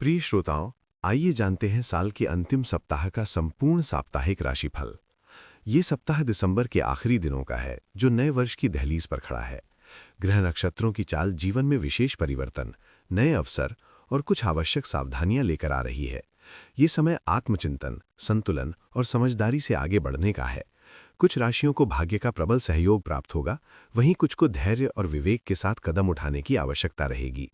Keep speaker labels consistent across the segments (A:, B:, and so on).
A: प्रिय श्रोताओं, आइए जानते हैं साल के अंतिम सप्ताह का संपूर्ण साप्ताहिक राशिफल। ये सप्ताह दिसंबर के आखिरी दिनों का है, जो नए वर्ष की दहलीज पर खड़ा है। ग्रह नक्षत्रों की चाल जीवन में विशेष परिवर्तन, नए अवसर और कुछ आवश्यक सावधानियां लेकर आ रही है। ये समय आत्मचिंतन, संतुलन और समझदारी से आगे बढ़ने का है। कुछ राशियों को भाग्य का प्रबल सहयोग प्राप्त होगा, वहीं कुछ को धैर्य और विवेक के साथ कदम उठाने की आवश्यकता रहेगी।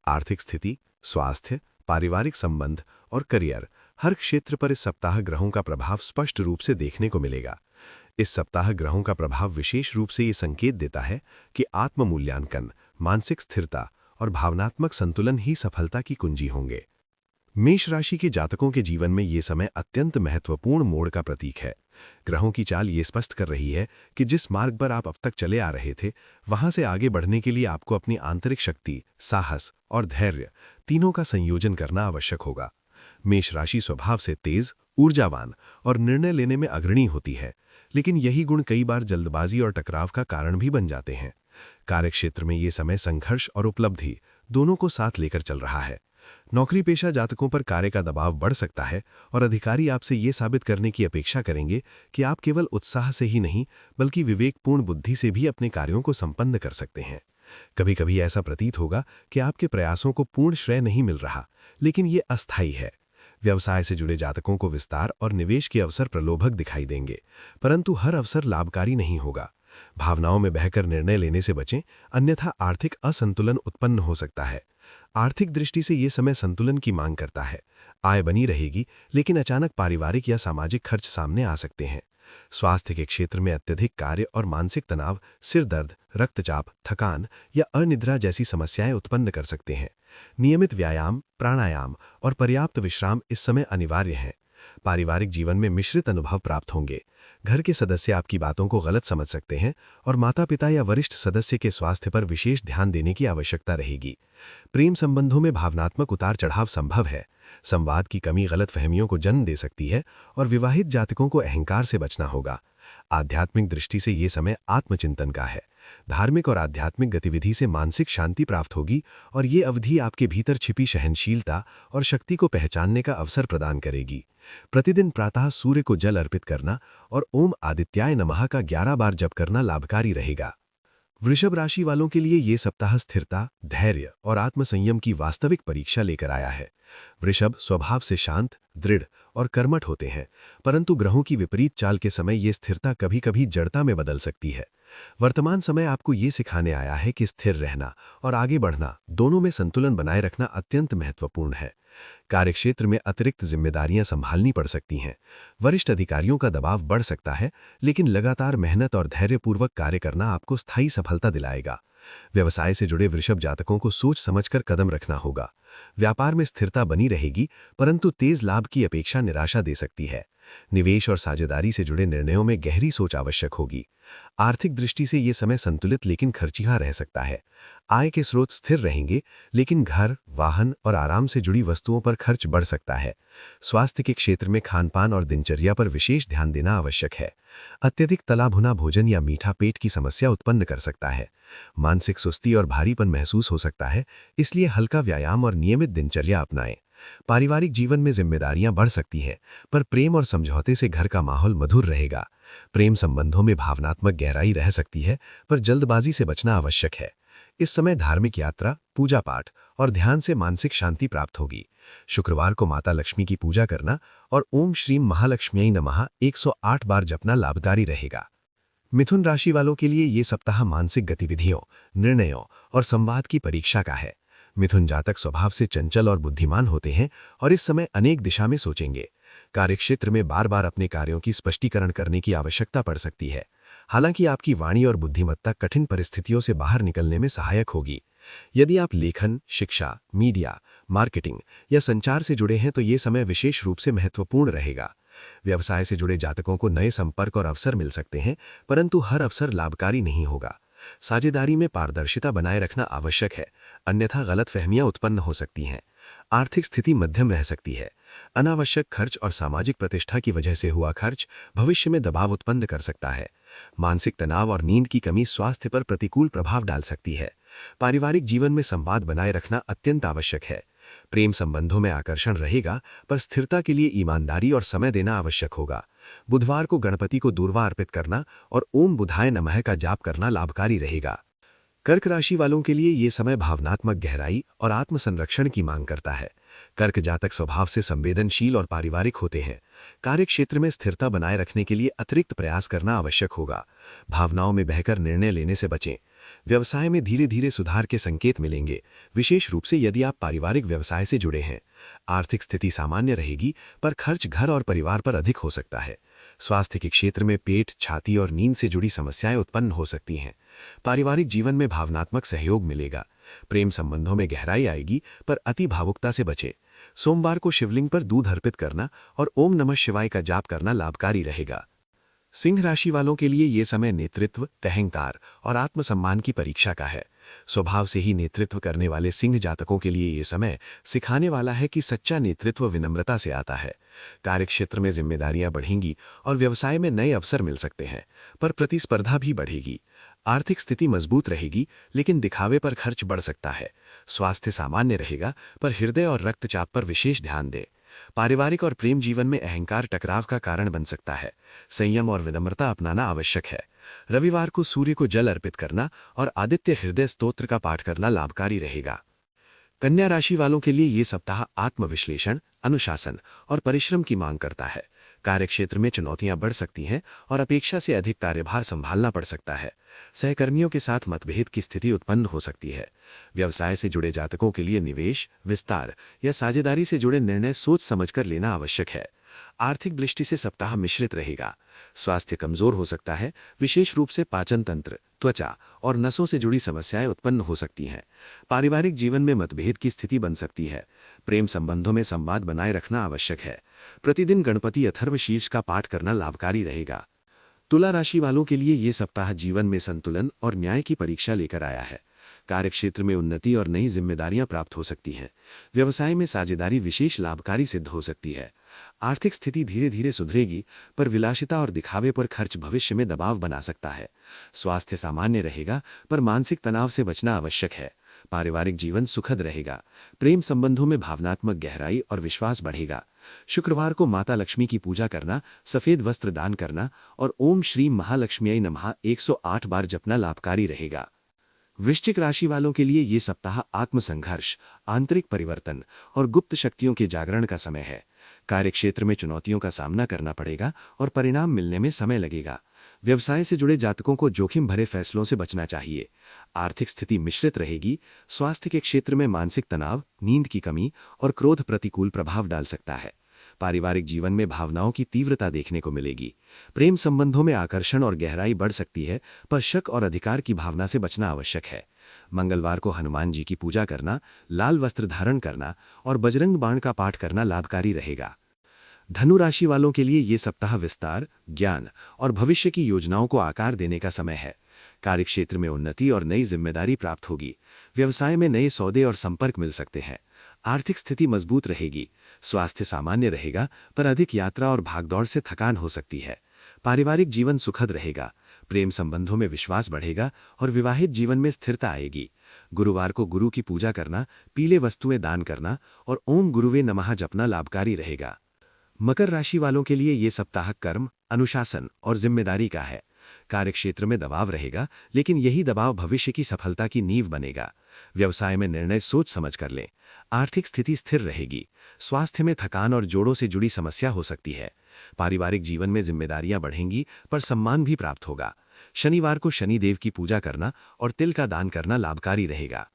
A: आर्थिक स्थिति, स्वास्थ्य, पारिवारिक संबंध और करियर, हर क्षेत्र पर इस सप्ताह ग्रहों का प्रभाव स्पष्ट रूप से देखने को मिलेगा। इस सप्ताह ग्रहों का प्रभाव विशेष रूप से ये संकेत देता है कि आत्म मूल्यांकन, मानसिक स्थिरता और भावनात्मक संतुलन ही सफलता की कुंजी होंगे। मेष राशि के जातकों के जीवन में ये समय अत्यंत महत्वपूर्ण मोड़ का प्रतीक है। ग्रहों की चाल ये स्पष्ट कर रही है कि जिस मार्ग पर आप अब तक चले आ रहे थे, वहां से आगे बढ़ने के लिए आपको अपनी आंतरिक शक्ति, साहस और धैर्य तीनों का संयोजन करना आवश्यक होगा। मेष राशि स्वभाव से तेज, ऊर्जावान और निर्णय लेने में अग्रणी होती है, लेकिन यही गुण कई बार जल्दबाजी और टकराव का कारण भी बन जाते हैं। कार्यक्षेत्र में ये समय संघर्ष और उपलब्धि दोनों को साथ लेकर चल रहा है। नौकरी पेशा जातकों पर कार्य का दबाव बढ़ सकता है और अधिकारी आपसे ये साबित करने की अपेक्षा करेंगे कि आप केवल उत्साह से ही नहीं, बल्कि विवेकपूर्ण बुद्धि से भी अपने कार्यों को संपन्न कर सकते हैं। कभी कभी ऐसा प्रतीत होगा कि आपके प्रयासों को पूर्ण श्रेय नहीं मिल रहा, लेकिन ये अस्थायी है। व्यवसाय से जुड़े जातकों को विस्तार और निवेश के अवसर प्रलोभक दिखाई देंगे, परंतु हर अवसर लाभकारी नहीं होगा। भावनाओं में बहकर निर्णय लेने से बचें, अन्यथा आर्थिक असंतुलन उत्पन्न हो सकता है। आर्थिक दृष्टि से ये समय संतुलन की मांग करता है। आय बनी रहेगी, लेकिन अचानक पारिवारिक या सामाजिक खर्च सामने आ सकते हैं। स्वास्थ्य के क्षेत्र में अत्यधिक कार्य और मानसिक तनाव सिर दर्द, रक्तचाप, थकान या अनिद्रा जैसी समस्याएं उत्पन्न कर सकते हैं। नियमित व्यायाम, प्राणायाम और पर्याप्त विश्राम इस समय अनिवार्य हैं। पारिवारिक जीवन में मिश्रित अनुभव प्राप्त होंगे। घर के सदस्य आपकी बातों को गलत समझ सकते हैं और माता पिता या वरिष्ठ सदस्य के स्वास्थ्य पर विशेष ध्यान देने की आवश्यकता रहेगी। प्रेम संबंधों में भावनात्मक उतार चढ़ाव संभव है। संवाद की कमी गलतफहमियों को जन्म दे सकती है और विवाहित जातकों को अहंकार से बचना होगा। आध्यात्मिक दृष्टि से ये समय आत्मचिंतन का है। धार्मिक और आध्यात्मिक गतिविधि से मानसिक शांति प्राप्त होगी और ये अवधि आपके भीतर छिपी सहनशीलता और शक्ति को पहचानने का अवसर प्रदान करेगी। प्रतिदिन प्रातः सूर्य को जल अर्पित करना और ओम आदित्याय नमः का 11 बार जप करना लाभकारी रहेगा। वृषभ राशि वालों के लिए ये सप्ताह स्थिरता, धैर्य और आत्मसंयम की वास्तविक परीक्षा लेकर आया है। वृषभ स्वभाव से शांत, दृढ़ और कर्मठ होते हैं, परंतु ग्रहों की विपरीत चाल के समय ये स्थिरता कभी कभी जड़ता में बदल सकती है। वर्तमान समय आपको ये सिखाने आया है कि स्थिर रहना और आगे बढ़ना दोनों में संतुलन बनाए रखना अत्यंत महत्वपूर्ण है। कार्यक्षेत्र में अतिरिक्त जिम्मेदारियां संभालनी पड़ सकती हैं। वरिष्ठ अधिकारियों का दबाव बढ़ सकता है, लेकिन लगातार मेहनत और धैर्यपूर्वक कार्य करना आपको स्थायी सफलता दिलाएगा। व्यवसाय से जुड़े वृषभ जातकों को सोच समझकर कदम रखना होगा। व्यापार में स्थिरता बनी रहेगी, परंतु तेज लाभ की अपेक्षा निराशा दे सकती है। निवेश और साझेदारी से जुड़े निर्णयों में गहरी सोच आवश्यक होगी। आर्थिक दृष्टि से ये समय संतुलित लेकिन खर्चीला रह सकता है। आय के स्रोत स्थिर रहेंगे, लेकिन घर, वाहन और आराम से जुड़ी वस्तुओं पर खर्च बढ़ सकता है। स्वास्थ्य के क्षेत्र में खानपान और दिनचर्या पर विशेष ध्यान देना आवश्यक है। अत्यधिक तला भुना भोजन या मीठा पेट की समस्या उत्पन्न कर सकता है। मानसिक सुस्ती और भारीपन महसूस हो सकता है, इसलिए हल्का व्यायाम और नियमित दिनचर्या अपनाएं। पारिवारिक जीवन में जिम्मेदारियां बढ़ सकती हैं, पर प्रेम और समझौते से घर का माहौल मधुर रहेगा। प्रेम संबंधों में भावनात्मक गहराई रह सकती है, पर जल्दबाजी से बचना आवश्यक है। इस समय धार्मिक यात्रा, पूजा पाठ और ध्यान से मानसिक शांति प्राप्त होगी। शुक्रवार को माता लक्ष्मी की पूजा करना और ओम श्रीम महालक्ष्म्यै नमः 108 बार जपना लाभकारी रहेगा। मिथुन राशि वालों के लिए ये सप्ताह मानसिक गतिविधियों, निर्णयों और संवाद की परीक्षा का है। मिथुन जातक स्वभाव से चंचल और बुद्धिमान होते हैं और इस समय अनेक दिशा में सोचेंगे। कार्यक्षेत्र में बार बार अपने कार्यों की स्पष्टीकरण करने की आवश्यकता पड़ सकती है। हालांकि आपकी वाणी और बुद्धिमत्ता कठिन परिस्थितियों से बाहर निकलने में सहायक होगी। यदि आप लेखन, शिक्षा, मीडिया, मार्केटिंग या संचार से जुड़े हैं तो ये समय विशेष रूप से महत्वपूर्ण रहेगा। व्यवसाय से जुड़े जातकों को नए संपर्क और अवसर मिल सकते हैं, परंतु हर अवसर लाभकारी नहीं होगा। साझेदारी में पारदर्शिता बनाए रखना आवश्यक है, अन्यथा गलतफहमियां उत्पन्न हो सकती हैं। आर्थिक स्थिति मध्यम रह सकती है। अनावश्यक खर्च और सामाजिक प्रतिष्ठा की वजह से हुआ खर्च भविष्य में दबाव उत्पन्न कर सकता है। मानसिक तनाव और नींद की कमी स्वास्थ्य पर प्रतिकूल प्रभाव डाल सकती है। पारिवारिक जीवन में संवाद बनाए रखना अत्यंत आवश्यक है। प्रेम संबंधों में आकर्षण रहेगा, पर स्थिरता के लिए ईमानदारी और समय देना आवश्यक होगा। बुधवार को गणपति को दूर्वा अर्पित करना और ओम बुधाय नमः का जाप करना लाभकारी रहेगा। कर्क राशि वालों के लिए ये समय भावनात्मक गहराई और आत्मसंरक्षण की मांग करता है। कर्क जातक स्वभाव से संवेदनशील और पारिवारिक होते हैं। कार्य क्षेत्र में स्थिरता बनाए रखने के लिए अतिरिक्त प्रयास करना आवश्यक होगा। भावनाओं में बहकर निर्णय लेने से बचें। व्यवसाय में धीरे धीरे सुधार के संकेत मिलेंगे, विशेष रूप से यदि आप पारिवारिक व्यवसाय से जुड़े हैं। आर्थिक स्थिति सामान्य रहेगी, पर खर्च घर और परिवार पर अधिक हो सकता है। स्वास्थ्य के क्षेत्र में पेट, छाती और नींद से जुड़ी समस्याएं उत्पन्न हो सकती हैं। पारिवारिक जीवन में भावनात्मक सहयोग मिलेगा। प्रेम संबंधों में गहराई आएगी, पर अति भावुकता से बचें। सोमवार को शिवलिंग पर दूध अर्पित करना और ओम नमः शिवाय का जाप करना लाभकारी रहेगा। सिंह राशि वालों के लिए ये समय नेतृत्व, अहंकार और आत्मसम्मान की परीक्षा का है। स्वभाव से ही नेतृत्व करने वाले सिंह जातकों के लिए ये समय सिखाने वाला है कि सच्चा नेतृत्व विनम्रता से आता है। कार्यक्षेत्र में जिम्मेदारियां बढ़ेंगी और व्यवसाय में नए अवसर मिल सकते हैं, पर प्रतिस्पर्धा भी बढ़ेगी। आर्थिक स्थिति मजबूत रहेगी, लेकिन दिखावे पर खर्च बढ़ सकता है। स्वास्थ्य सामान्य रहेगा, पर हृदय और रक्तचाप पर विशेष ध्यान दें। पारिवारिक और प्रेम जीवन में अहंकार टकराव का कारण बन सकता है। संयम और विनम्रता अपनाना आवश्यक है। रविवार को सूर्य को जल अर्पित करना और आदित्य हृदय स्तोत्र का पाठ करना लाभकारी रहेगा। कन्या राशि वालों के लिए ये सप्ताह आत्मविश्लेषण, अनुशासन और परिश्रम की मांग करता है। कार्यक्षेत्र में चुनौतियां बढ़ सकती हैं और अपेक्षा से अधिक कार्यभार संभालना पड़ सकता है। सहकर्मियों के साथ मतभेद की स्थिति उत्पन्न हो सकती है। व्यवसाय से जुड़े जातकों के लिए निवेश, विस्तार या साझेदारी से जुड़े निर्णय सोच समझकर लेना आवश्यक है। आर्थिक दृष्टि से सप्ताह मिश्रित रहेगा। स्वास्थ्य कमजोर हो सकता है, विशेष रूप से पाचन तंत्र, त्वचा और नसों से जुड़ी समस्याएं उत्पन्न हो सकती हैं। पारिवारिक जीवन में मतभेद की स्थिति बन सकती है। प्रेम संबंधों में संवाद बनाए रखना आवश्यक है। प्रतिदिन गणपति अथर्वशीर्ष का पाठ करना लाभकारी रहेगा। तुला राशि वालों के लिए ये सप्ताह जीवन में संतुलन और न्याय की परीक्षा लेकर आया है। कार्यक्षेत्र में उन्नति और नई जिम्मेदारियां प्राप्त हो सकती हैं। व्यवसाय में साझेदारी विशेष लाभकारी सिद्ध हो सकती है। आर्थिक स्थिति धीरे धीरे सुधरेगी, पर विलासिता और दिखावे पर खर्च भविष्य में दबाव बना सकता है। स्वास्थ्य सामान्य रहेगा, पर मानसिक तनाव से बचना आवश्यक है। पारिवारिक जीवन सुखद रहेगा। प्रेम संबंधों में भावनात्मक गहराई और विश्वास बढ़ेगा। शुक्रवार को माता लक्ष्मी की पूजा करना, सफेद वस्त्र दान करना और ओम श्री महालक्ष्म्यै नमः 108 बार जपना लाभकारी रहेगा। वृश्चिक राशि वालों के लिए ये सप्ताह आत्मसंघर्ष, आंतरिक परिवर्तन और गुप्त शक्तियों के जागरण का समय है। कार्यक्षेत्र में चुनौतियों का सामना करना पड़ेगा और परिणाम मिलने में समय लगेगा। व्यवसाय से जुड़े जातकों को जोखिम भरे फैसलों से बचना चाहिए। आर्थिक स्थिति मिश्रित रहेगी। स्वास्थ्य के क्षेत्र में मानसिक तनाव, नींद की कमी और क्रोध प्रतिकूल प्रभाव डाल सकता है। पारिवारिक जीवन में भावनाओं की तीव्रता देखने को मिलेगी। प्रेम संबंधों में आकर्षण और गहराई बढ़ सकती है, पर शक और अधिकार की भावना से बचना आवश्यक है। मंगलवार को हनुमान जी की पूजा करना, लाल वस्त्र धारण करना और बजरंग बाण का पाठ करना लाभकारी रहेगा। धनु राशि वालों के लिए ये सप्ताह विस्तार, ज्ञान और भविष्य की योजनाओं को आकार देने का समय है। कार्यक्षेत्र में उन्नति और नई जिम्मेदारी प्राप्त होगी। व्यवसाय में नए सौदे और संपर्क मिल सकते हैं। आर्थिक स्थिति मजबूत रहेगी। स्वास्थ्य सामान्य रहेगा, पर अधिक यात्रा और भागदौड़ से थकान हो सकती है। पारिवारिक जीवन सुखद रहेगा। प्रेम संबंधों में विश्वास बढ़ेगा और विवाहित जीवन में स्थिरता आएगी। गुरुवार को गुरु की पूजा करना, पीले वस्तुएं दान करना और ओम गुरुवे नमः जपना लाभकारी रहेगा। मकर राशि वालों के लिए ये सप्ताह कर्म, अनुशासन और जिम्मेदारी का है। कार्यक्षेत्र में दबाव रहेगा, लेकिन यही दबाव भविष्य की सफलता की नींव बनेगा। व्यवसाय में निर्णय सोच समझ कर लें। आर्थिक स्थिति स्थिर रहेगी। स्वास्थ्य में थकान और जोड़ों से जुड़ी समस्या हो सकती है। पारिवारिक जीवन में जिम्मेदारियां बढ़ेंगी, पर सम्मान भी प्राप्त होगा। शनिवार को शनिदेव की पूजा करना और तिल का दान करना लाभकारी रहेगा।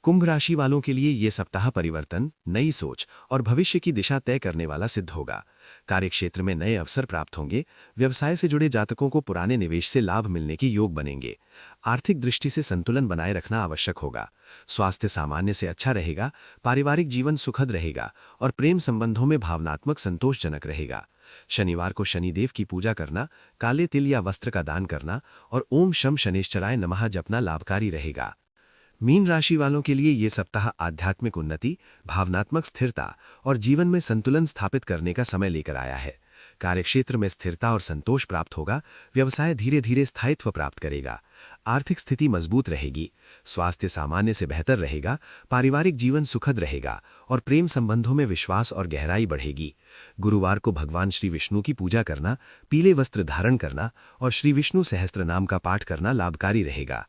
A: कुंभ राशि वालों के लिए ये सप्ताह परिवर्तन, नई सोच और भविष्य की दिशा तय करने वाला सिद्ध होगा। कार्यक्षेत्र में नए अवसर प्राप्त होंगे। व्यवसाय से जुड़े जातकों को पुराने निवेश से लाभ मिलने के योग बनेंगे। आर्थिक दृष्टि से संतुलन बनाए रखना आवश्यक होगा। स्वास्थ्य सामान्य से अच्छा रहेगा। पारिवारिक जीवन सुखद रहेगा और प्रेम संबंधों में भावनात्मक संतोषजनक रहेगा। शनिवार को शनिदेव की पूजा करना, काले तिल या वस्त्र का दान करना और ओम शम शनेश्चराय नमः जपना लाभकारी रहेगा। मीन राशि वालों के लिए ये सप्ताह आध्यात्मिक उन्नति, भावनात्मक स्थिरता और जीवन में संतुलन स्थापित करने का समय लेकर आया है। कार्यक्षेत्र में स्थिरता और संतोष प्राप्त होगा। व्यवसाय धीरे धीरे स्थायित्व प्राप्त करेगा। आर्थिक स्थिति मजबूत रहेगी।
B: स्वास्थ्य सामान्य से बेहतर रहेगा, पारिवारिक जीवन सुखद रहेगा और प्रेम संबंधों में विश्वास और गहराई बढ़ेगी। गुरुवार को भगवान श्री विष्णु की पूजा करना, पीले वस्त्र धारण करना और श्री विष्णु सहस्त्र नाम का पाठ करना लाभकारी रहेगा।